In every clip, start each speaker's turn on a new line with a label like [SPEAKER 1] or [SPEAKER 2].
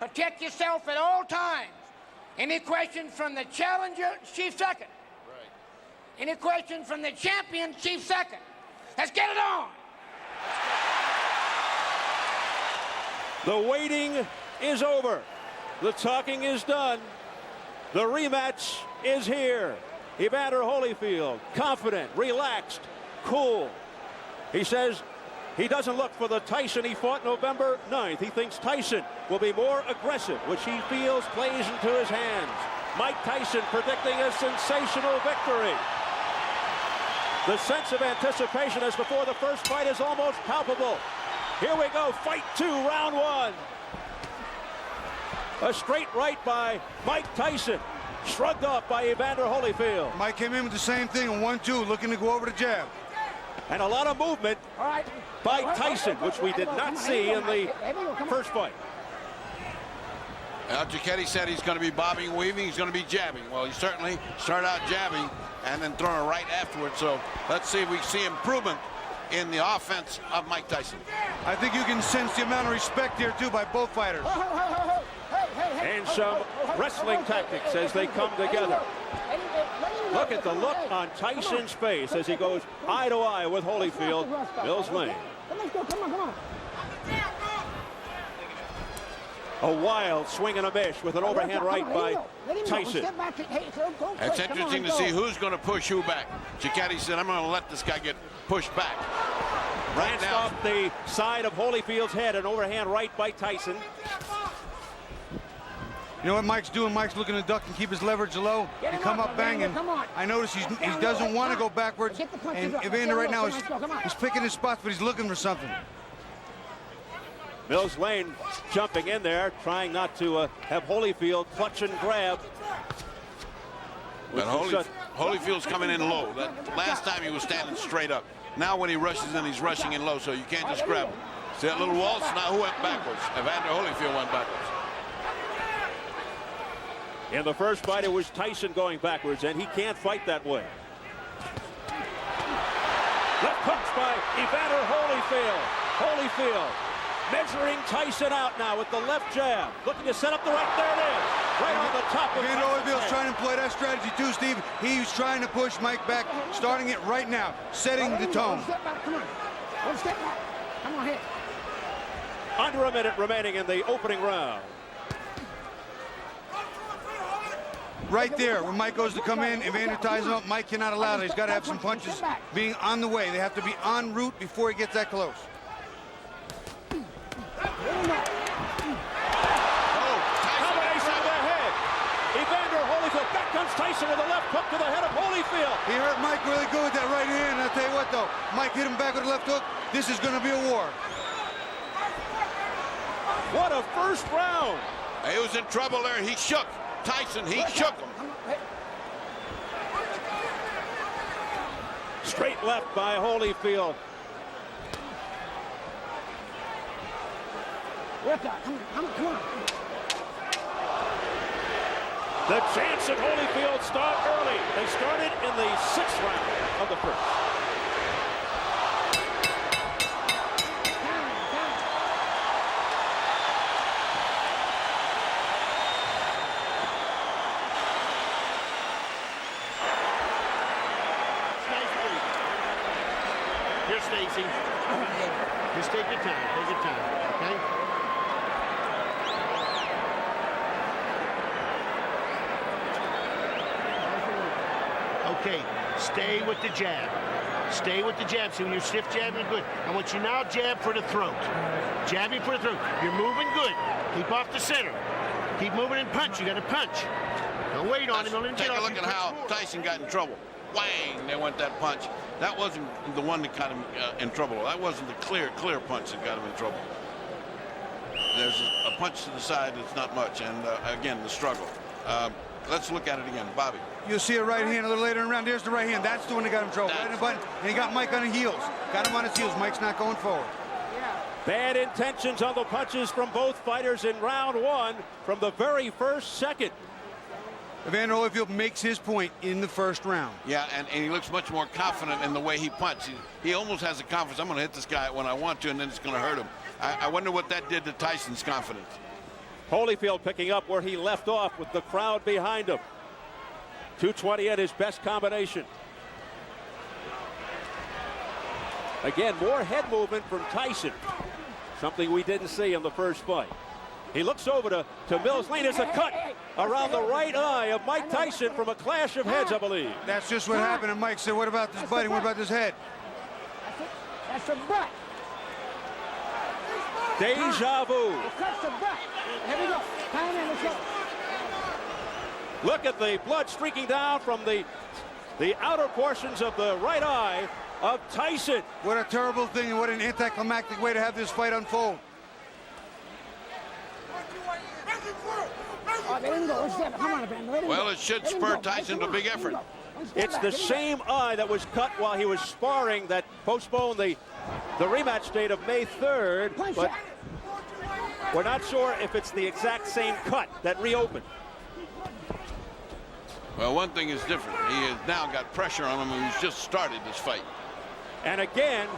[SPEAKER 1] Protect yourself at all times. Any questions from the challenger, chief second. Right. Any questions from the champion, chief second. Let's get it on.
[SPEAKER 2] The waiting is over. The talking is done. The rematch is here. Evander Holyfield, confident, relaxed, cool. He says he doesn't look for the Tyson he fought November 9th. He thinks Tyson will be more aggressive, which he feels plays into his hands. Mike Tyson predicting a sensational victory. The sense of anticipation as before the first fight is almost palpable. Here we go, fight 2, round 1. A straight right by Mike Tyson, shrugged off by Evander Holyfield.
[SPEAKER 3] Mike came in with the same thing, a 1-2, looking to go over the jab.
[SPEAKER 2] And a lot of movement by Tyson, which we did not see in the first fight.
[SPEAKER 4] Giacchetti said he's going to be bobbing, weaving, he's going to be jabbing. Well, he certainly started out jabbing and then throwing a right afterwards. So let's see if we see improvement in the offense of Mike Tyson.
[SPEAKER 3] I think you can sense the amount of respect here, too, by both fighters.
[SPEAKER 2] And some wrestling tactics as they come together. Look at the look on Tyson's face as he goes eye to eye with Holyfield. Mills Lane. A wild swing and a miss with an overhand right by Tyson.
[SPEAKER 4] It's interesting to see who's going to push who back. Giacchetti said, I'm going to let this guy get pushed back. Right now,
[SPEAKER 2] off the side of Holyfield's head, an overhand right by Tyson.
[SPEAKER 3] You know what Mike's doing? Mike's looking to duck and keep his leverage low and come up banging. I notice he doesn't want to go backwards. And Evander right now he's picking his spots, but he's looking for something.
[SPEAKER 2] Mills Lane jumping in there, trying not to have Holyfield clutch and grab.
[SPEAKER 4] But Holyfield's coming in low. That last time he was standing straight up. Now when he rushes in, he's rushing in low, so you can't just grab him. See that little waltz? Now who went backwards? Evander Holyfield went backwards.
[SPEAKER 2] In the first fight, it was Tyson going backwards, and he can't fight that way. Left hooks by Evander Holyfield. Holyfield measuring Tyson out now with the left jab. Looking to set up the right. There it is. Right on the top of
[SPEAKER 3] Evander Holyfield's trying to employ that strategy too, Steve. He's trying to push Mike back, starting it right now, setting the tone.
[SPEAKER 1] Step back, come on. One step back. Come on, hit.
[SPEAKER 2] Under a minute remaining in the opening round.
[SPEAKER 3] Right there, when Mike goes to come in, Evander ties him up. Mike cannot allow that. He's got to have some punches being on the way. They have to be en route before he gets that close.
[SPEAKER 2] Combination to the head. Evander Holyfield. Back comes Tyson with a left hook to the head of Holyfield.
[SPEAKER 3] He hurt Mike really good with that right hand. I'll tell you what, though. Mike hit him back with a left hook. This is going to be a war.
[SPEAKER 2] What a first round.
[SPEAKER 4] He was in trouble there. He shook. Tyson, he shook him.
[SPEAKER 2] Straight left by Holyfield.
[SPEAKER 1] Come on.
[SPEAKER 2] The chance at Holyfield start early. They started in the 6th round of the first.
[SPEAKER 5] Here, Stacy. Just take your time, okay? Okay, stay with the jab. Stay with the jab. So when you shift jab, you're good. I want you now jab for the throat. Jabbing for the throat. You're moving good. Keep off the center. Keep moving and punch. You got to punch. Don't wait on him. Don't let him get off.
[SPEAKER 4] Take a look at how Tyson got in trouble. Whang! They went that punch. That wasn't the one that got him in trouble. That wasn't the clear punch that got him in trouble. There's a punch to the side that's not much, and again, the struggle. Let's look at it again. Bobby.
[SPEAKER 3] You'll see a right hand a little later in the round. There's the right hand. That's the one that got him in trouble. Right in the button, and he got Mike on the heels. Got him on his heels. Mike's not going forward.
[SPEAKER 2] Bad intentions on the punches from both fighters in round 1 from the very first second.
[SPEAKER 3] Evander Holyfield makes his point in the first round.
[SPEAKER 4] Yeah, and he looks much more confident in the way he punches. He almost has the confidence. I'm going to hit this guy when I want to, and then it's going to hurt him. I wonder what that did to Tyson's confidence.
[SPEAKER 2] Holyfield picking up where he left off with the crowd behind him. 220 at his best combination. Again, more head movement from Tyson. Something we didn't see in the first fight. He looks over to Mills Lane. There's a cut around the right eye of Mike Tyson from a clash of heads, I believe.
[SPEAKER 3] That's just what happened. And Mike said, what about this biting? What about this head?
[SPEAKER 1] That's a butt.
[SPEAKER 2] Deja vu.
[SPEAKER 1] That's the butt. Here we go. Time in, let's go.
[SPEAKER 2] Look at the blood streaking down from the outer portions of the right eye of Tyson.
[SPEAKER 3] What a terrible thing and what an anticlimactic way to have this fight unfold.
[SPEAKER 1] Oh, they didn't go. Come on, Evander.
[SPEAKER 4] Well, it should spur Tyson to a big effort.
[SPEAKER 2] It's the same eye that was cut while he was sparring that postponed the rematch date of May 3rd, but we're not sure if it's the exact same cut that reopened.
[SPEAKER 4] Well, one thing is different. He has now got pressure on him, and he's just started this fight.
[SPEAKER 2] And again,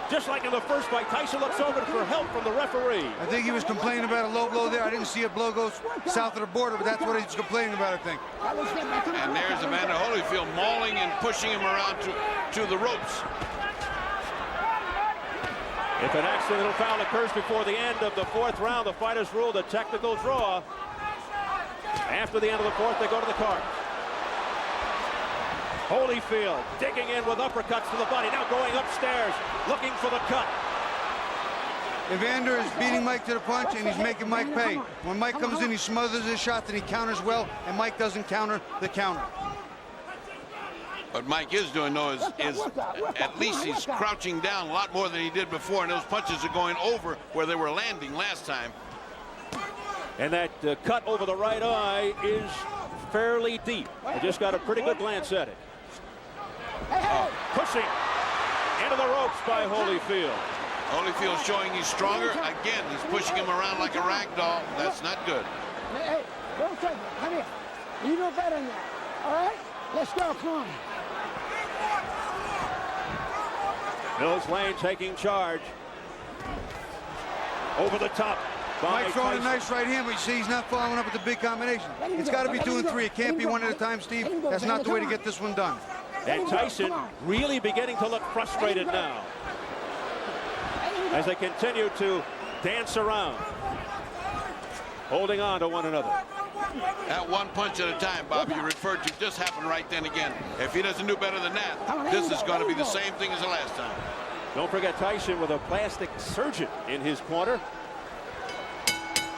[SPEAKER 2] just like in the first fight, Tyson looks over for help from the referee.
[SPEAKER 3] I think he was complaining about a low blow there. I didn't see a blow go south of the border, but that's what he's complaining about, I think.
[SPEAKER 4] And there's Evander Holyfield mauling and pushing him around to the ropes.
[SPEAKER 2] If an accidental foul occurs before the end of the fourth round, the fighters ruled a technical draw. After the end of the fourth, they go to the card. Holyfield digging in with uppercuts to the body, now going upstairs, looking for the cut.
[SPEAKER 3] Evander is beating Mike to the punch, and he's making Mike pay. When Mike comes in, he smothers his shot, then he counters well, and Mike doesn't counter the counter.
[SPEAKER 4] What Mike is doing, though, is at least he's crouching down a lot more than he did before, and those punches are going over where they were landing last time.
[SPEAKER 2] And that cut over the right eye is fairly deep. I just got a pretty good glance at it. Pushing into the ropes by Holyfield.
[SPEAKER 4] Holyfield showing he's stronger. Again, he's pushing him around like a rag doll. That's not good.
[SPEAKER 1] Hey, don't take it. Come here. You know better than that. All right? Let's go. Come on.
[SPEAKER 2] Mills Lane taking charge. Over the top.
[SPEAKER 3] Mike throwing a nice right hand, but you see he's not following up with the big combination. It's got to be 2 and 3. It can't be one at a time, Steve. That's not the way to get this one done.
[SPEAKER 2] And Tyson really beginning to look frustrated now as they continue to dance around, holding on to one another.
[SPEAKER 4] That one punch at a time, Bob, you referred to, just happened right then again. If he doesn't do better than that, this is going to be the same thing as the last time.
[SPEAKER 2] Don't forget Tyson with a plastic surgeon in his corner.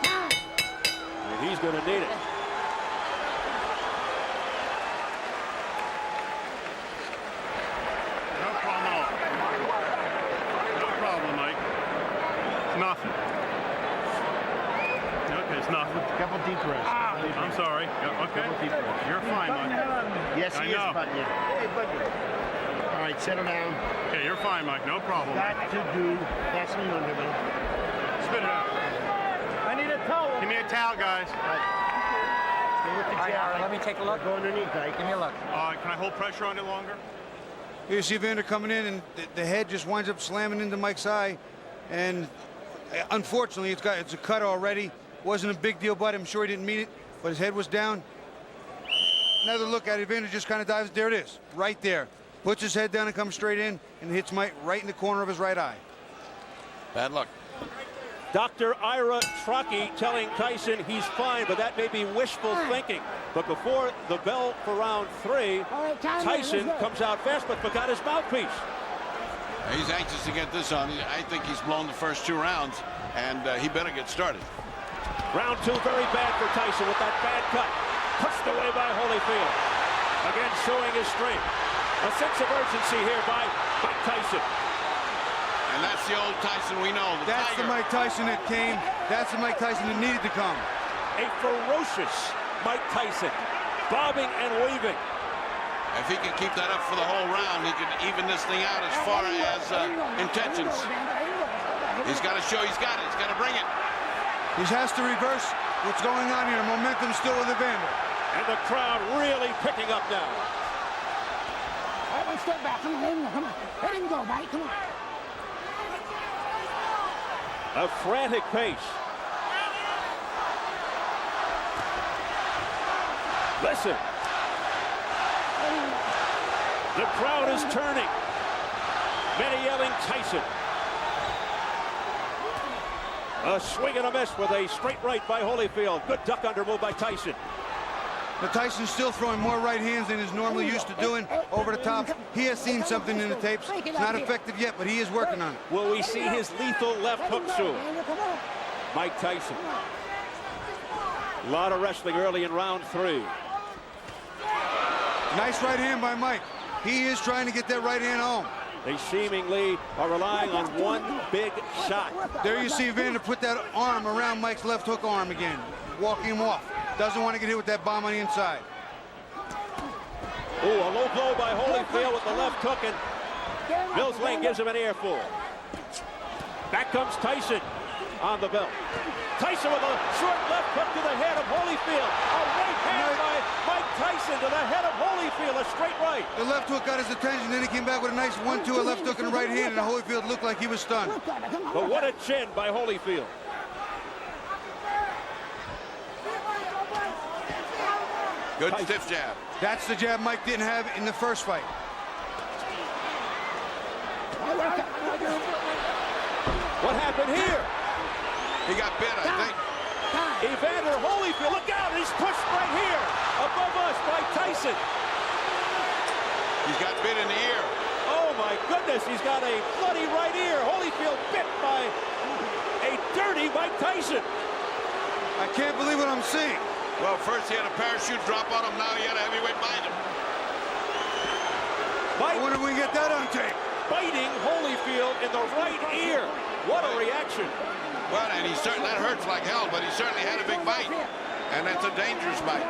[SPEAKER 2] And he's going to need it.
[SPEAKER 6] No problem, Mike. It's nothing. Okay, it's nothing.
[SPEAKER 5] Couple deep breaths.
[SPEAKER 6] I'm sorry. Okay. You're fine, Mike.
[SPEAKER 5] Yes, he is, buddy. Hey, buddy. All right, settle down.
[SPEAKER 6] Okay, you're fine, Mike. No problem.
[SPEAKER 5] Got to do. Pass me under, man.
[SPEAKER 6] Spit it out.
[SPEAKER 7] I need a towel.
[SPEAKER 6] Give me a towel, guys.
[SPEAKER 5] Stay with the jab.
[SPEAKER 7] Let me take a look.
[SPEAKER 5] Go underneath, Ike.
[SPEAKER 7] Give me a look.
[SPEAKER 6] Can I hold pressure on it longer?
[SPEAKER 3] Here you see Evander coming in, and the head just winds up slamming into Mike's eye. And unfortunately, it's a cut already. Wasn't a big deal, but I'm sure he didn't mean it. But his head was down. Another look at it. Evander just kind of dives. There it is, right there. Puts his head down and comes straight in and hits Mike right in the corner of his right eye.
[SPEAKER 4] Bad luck.
[SPEAKER 2] Dr. Ira Trocchi telling Tyson he's fine, but that may be wishful thinking. But before the bell for round 3, Tyson comes out fast but forgot his mouthpiece.
[SPEAKER 4] He's anxious to get this on. I think he's blown the first 2 rounds, and he better get started.
[SPEAKER 2] Round 2 very bad for Tyson with that bad cut. Pushed away by Holyfield. Again showing his strength. A sense of urgency here by Mike Tyson.
[SPEAKER 4] And that's the old Tyson we know.
[SPEAKER 3] That's the Mike Tyson that came. That's the Mike Tyson that needed to come.
[SPEAKER 2] A ferocious Mike Tyson. Bobbing and weaving.
[SPEAKER 4] If he can keep that up for the whole round, he can even this thing out as far as intentions. He's got to show he's got it. He's got to bring it.
[SPEAKER 3] He has to reverse what's going on here. Momentum still with Evander.
[SPEAKER 2] And the crowd really picking up now.
[SPEAKER 1] All right, one step back. Come on, let him go. Come on. Let him go, buddy. Come on.
[SPEAKER 2] A frantic pace. Listen. The crowd is turning. Many yelling Tyson. A swing and a miss with a straight right by Holyfield. Good duck under move by Tyson.
[SPEAKER 3] But Tyson's still throwing more right hands than he's normally used to doing over the top. He has seen something in the tapes. It's not effective yet, but he is working on it.
[SPEAKER 2] Will we see his lethal left hook soon? Mike Tyson. A lot of wrestling early in round 3.
[SPEAKER 3] Nice right hand by Mike. He is trying to get that right hand home.
[SPEAKER 2] They seemingly are relying on one big shot.
[SPEAKER 3] There you see Evander put that arm around Mike's left hook arm again, walking him off. Doesn't want to get hit with that bomb on the inside.
[SPEAKER 2] Ooh, a low blow by Holyfield with the left hook, and Mills Lane gives him an earful. Back comes Tyson on the belt. Tyson with a short left hook to the head of Holyfield. A right hand by Mike Tyson to the head of Holyfield, a straight right.
[SPEAKER 3] The left hook got his attention, then he came back with a nice 1-2, a left hook and a right hand, and Holyfield looked like he was stunned.
[SPEAKER 2] But what a chin by Holyfield.
[SPEAKER 4] Good stiff jab.
[SPEAKER 3] That's the jab Mike didn't have in the first fight.
[SPEAKER 2] What happened here?
[SPEAKER 4] He got bit, I think.
[SPEAKER 2] Evander Holyfield, look out, he's pushed right here, above us by Tyson.
[SPEAKER 4] He's got bit in the ear.
[SPEAKER 2] Oh my goodness, he's got a bloody right ear. Holyfield bit by a dirty Mike Tyson.
[SPEAKER 3] I can't believe what I'm seeing.
[SPEAKER 4] Well, first he had a parachute drop on him, now he had a heavyweight bind him.
[SPEAKER 3] I wonder if we can get that on tape.
[SPEAKER 2] Biting Holyfield in the right ear. What a reaction.
[SPEAKER 4] Well, and that hurts like hell, but he certainly had a big bite. And that's a dangerous bite.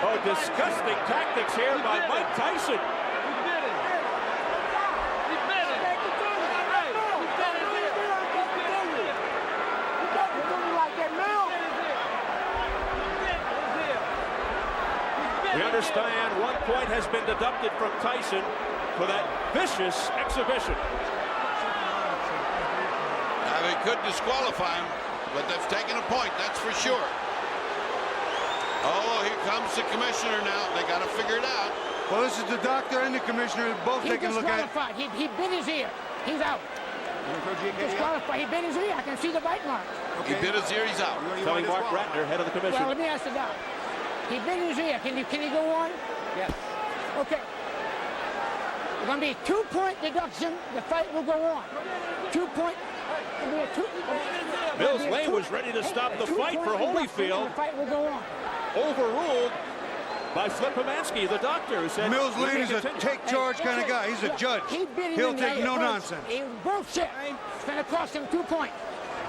[SPEAKER 2] Oh, disgusting tactics here by Mike Tyson. We understand 1 point has been deducted from Tyson for that vicious exhibition.
[SPEAKER 4] Now, they could disqualify him, but they've taken a point, that's for sure. Oh, here comes the commissioner now. They got to figure it out.
[SPEAKER 3] Well, this is the doctor and the commissioner both taking a look at it.
[SPEAKER 1] He bit his ear. He's out. Disqualified. He bit his ear. I can see the bite marks.
[SPEAKER 4] Okay. He bit his ear, he's out.
[SPEAKER 2] Telling Mark Ratner, head of the commission.
[SPEAKER 1] Well, let me ask the doc. He bit his ear. Can he go on? Yes. Okay. It's going to be a 2-point deduction. The fight will go on. 2 point.
[SPEAKER 2] Mills Lane was ready to stop the fight for Holyfield.
[SPEAKER 1] The fight will go on.
[SPEAKER 2] Overruled by Flip Pomansky, the doctor, who said
[SPEAKER 3] Mills Lane is a take charge kind of guy. He's a judge. He'll take no nonsense.
[SPEAKER 1] He bullshit. It's going to cost him 2 points.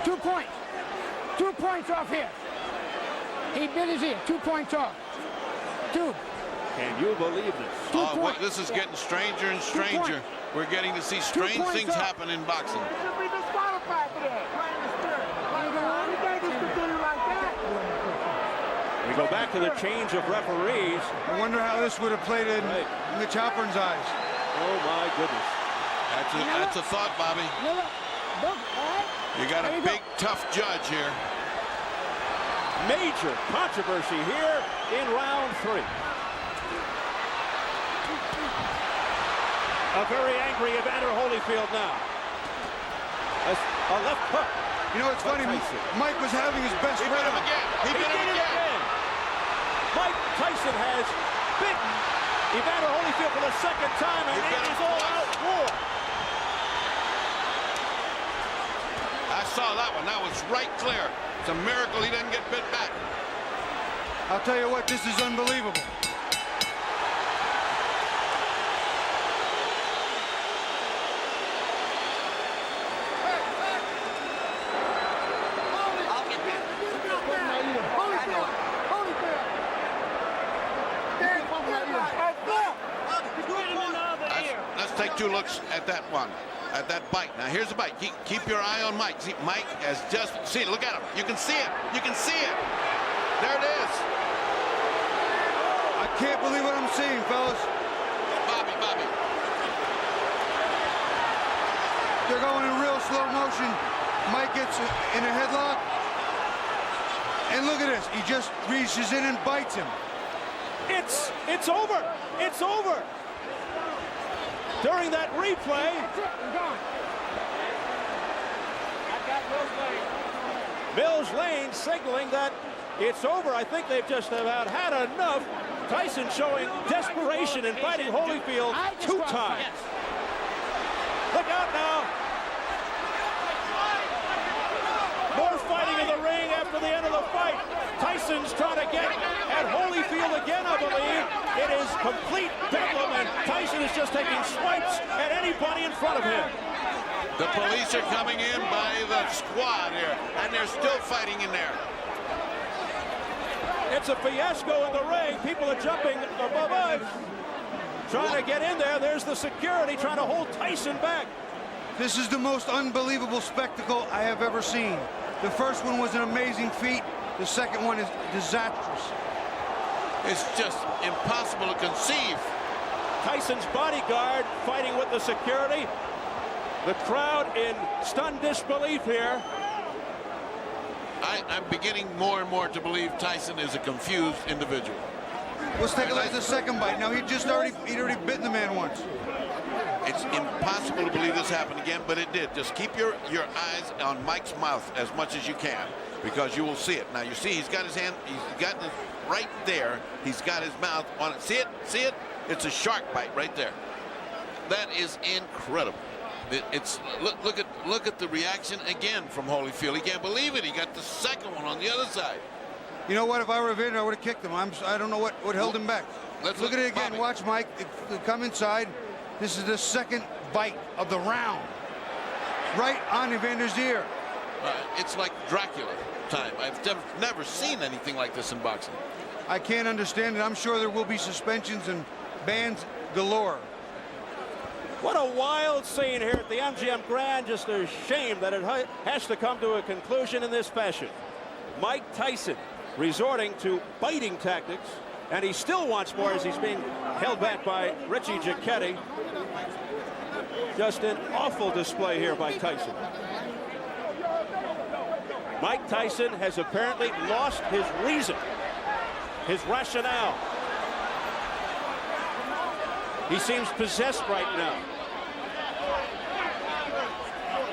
[SPEAKER 1] 2 points. 2 points off here. He bit his ear. 2 points off. 2.
[SPEAKER 2] Can you believe this?
[SPEAKER 4] Oh, wait, this is getting stranger and stranger. We're getting to see strange things happen in boxing.
[SPEAKER 1] Should be disqualified for that. You can't just continue like that.
[SPEAKER 2] We go back to the change of referees.
[SPEAKER 3] I wonder how this would have played in Mitch Halpern's eyes.
[SPEAKER 2] Oh my goodness.
[SPEAKER 4] That's a thought, Bobby. You got a big, tough judge here.
[SPEAKER 2] Major controversy here in round 3. A very angry Evander Holyfield now. A left hook.
[SPEAKER 3] You know, it's funny. Mike was having his best
[SPEAKER 4] round. He bit him again. He bit him again.
[SPEAKER 2] Mike Tyson has bitten Evander Holyfield for the second time, and it is all-out war.
[SPEAKER 4] I saw that one. That was right clear. It's a miracle he didn't get bit back.
[SPEAKER 3] I'll tell you what, this is unbelievable.
[SPEAKER 4] Let's take 2 looks at that one, at that bite. Now here's the bite. Keep your eye on Mike. See, Mike has just seen. Look at him. You can see it. You can see it. There it is.
[SPEAKER 3] I can't believe what I'm seeing, fellas.
[SPEAKER 4] Bobby.
[SPEAKER 3] They're going in real slow motion. Mike gets in a headlock. And look at this. He just reaches in and bites him.
[SPEAKER 2] It's over. It's over. During that replay,
[SPEAKER 1] That's it. I'm gone.
[SPEAKER 2] Mills Lane signaling that it's over. I think they've just about had enough. Tyson showing desperation in fighting Holyfield 2 times. Look out now. More fighting in the ring after the end of the fight. Tyson's trying to get at Holyfield again, I believe. It is complete bedlam, and Tyson is just taking swipes at anybody in front of him.
[SPEAKER 4] The police are coming in by the squad here, and they're still fighting in there.
[SPEAKER 2] It's a fiasco in the ring. People are jumping above us, trying to get in there. There's the security trying to hold Tyson back.
[SPEAKER 3] This is the most unbelievable spectacle I have ever seen. The first one was an amazing feat. The second one is disastrous.
[SPEAKER 4] It's just impossible to conceive.
[SPEAKER 2] Tyson's bodyguard fighting with the security. The crowd in stunned disbelief here.
[SPEAKER 4] I'm beginning more and more to believe Tyson is a confused individual.
[SPEAKER 3] Let's take a look at the second bite. Now, he'd already bitten the man once.
[SPEAKER 4] It's impossible to believe this happened again, but it did. Just keep your eyes on Mike's mouth as much as you can, because you will see it. Now, you see he's got his hand, he's got it right there. He's got his mouth on it. See it? See it? It's a shark bite right there. That is incredible. Look at the reaction again from Holyfield. He can't believe it. He got the second one on the other side.
[SPEAKER 3] You know what? If I were Evander, I would have kicked him. I don't know what held him back.
[SPEAKER 4] Let's
[SPEAKER 3] look at it again.
[SPEAKER 4] Bobby.
[SPEAKER 3] Watch, Mike. Come inside. This is the second bite of the round. Right on Evander's ear.
[SPEAKER 4] It's like Dracula time. I've never seen anything like this in boxing.
[SPEAKER 3] I can't understand it. I'm sure there will be suspensions and bans galore.
[SPEAKER 2] What a wild scene here at the MGM Grand. Just a shame that it has to come to a conclusion in this fashion. Mike Tyson resorting to biting tactics, and he still wants more as he's being held back by Richie Giacchetti. Just an awful display here by Tyson. Mike Tyson has apparently lost his reason, his rationale. He seems possessed right now.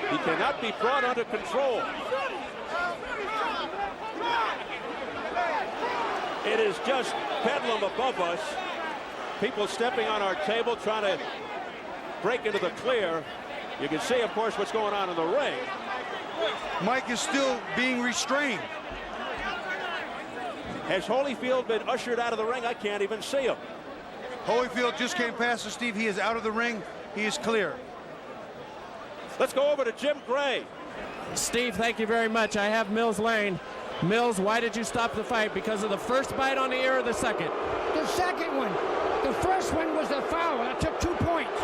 [SPEAKER 2] He cannot be brought under control. It is just bedlam above us. People stepping on our table, trying to break into the clear. You can see, of course, what's going on in the ring.
[SPEAKER 3] Mike is still being restrained.
[SPEAKER 2] Has Holyfield been ushered out of the ring? I can't even see him.
[SPEAKER 3] Holyfield just came past us, Steve. He is out of the ring. He is clear.
[SPEAKER 2] Let's go over to Jim Gray.
[SPEAKER 8] Steve, thank you very much. I have Mills Lane. Mills, why did you stop the fight? Because of the first bite on the ear or the second?
[SPEAKER 1] The second one. The first one was a foul. I took 2 points.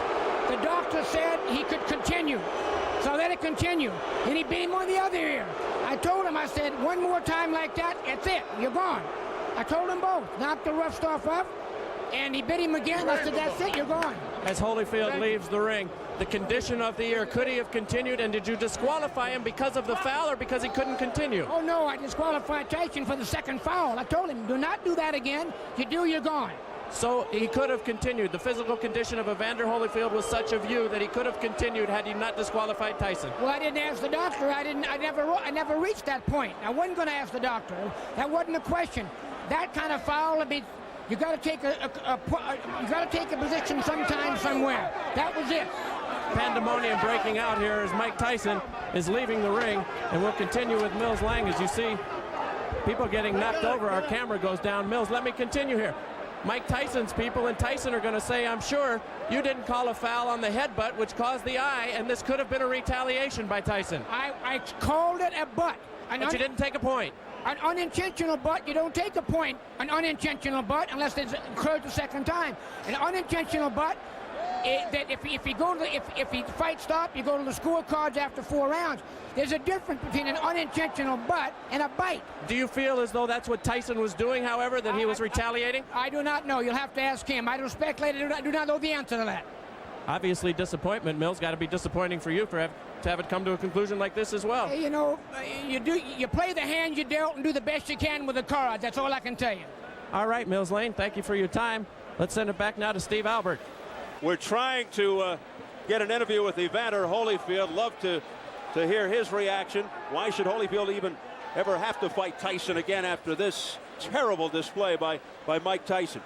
[SPEAKER 1] The doctor said he could continue. So let it continue. And he beat him on the other ear. I told him, I said, one more time like that, that's it. You're gone. I told them both. Knocked the rough stuff off. And he bit him again. I said, that's it, you're gone.
[SPEAKER 8] As Holyfield leaves the ring, the condition of the ear, could he have continued? And did you disqualify him because of the foul or because he couldn't continue?
[SPEAKER 1] Oh, no, I disqualified Tyson for the second foul. I told him, do not do that again. You do, you're gone.
[SPEAKER 8] So he could have continued. The physical condition of Evander Holyfield was such of you that he could have continued had he not disqualified Tyson.
[SPEAKER 1] Well, I didn't ask the doctor. I never reached that point. I wasn't going to ask the doctor. That wasn't a question. That kind of foul, I mean, you got to take a position sometime, somewhere. That was it.
[SPEAKER 8] Pandemonium breaking out here as Mike Tyson is leaving the ring, and we'll continue with Mills Lang. As you see, people getting knocked over. Our camera goes down. Mills, let me continue here. Mike Tyson's people and Tyson are going to say, I'm sure you didn't call a foul on the headbutt, which caused the eye, and this could have been a retaliation by Tyson.
[SPEAKER 1] I called it a butt.
[SPEAKER 8] But you didn't take a point.
[SPEAKER 1] An unintentional butt, you don't take a point. An unintentional butt, unless it occurs the second time. An unintentional butt, that if he fight stop, you go to the scorecards after 4 rounds. There's a difference between an unintentional butt and a bite.
[SPEAKER 8] Do you feel as though that's what Tyson was doing, however, that he was retaliating?
[SPEAKER 1] I do not know. You'll have to ask him. I don't speculate. I do not know the answer to that.
[SPEAKER 8] obviously disappointment. Mills, got to be disappointing for you to have it come to a conclusion like this as well.
[SPEAKER 1] You know, you play the hand you dealt and do the best you can with the cards. That's all I can tell you.
[SPEAKER 8] All right, Mills Lane, thank you for your time. Let's send it back now to Steve Albert.
[SPEAKER 2] We're trying to get an interview with Evander Holyfield. Love to hear his reaction. Why should Holyfield even ever have to fight Tyson again after this terrible display by Mike Tyson?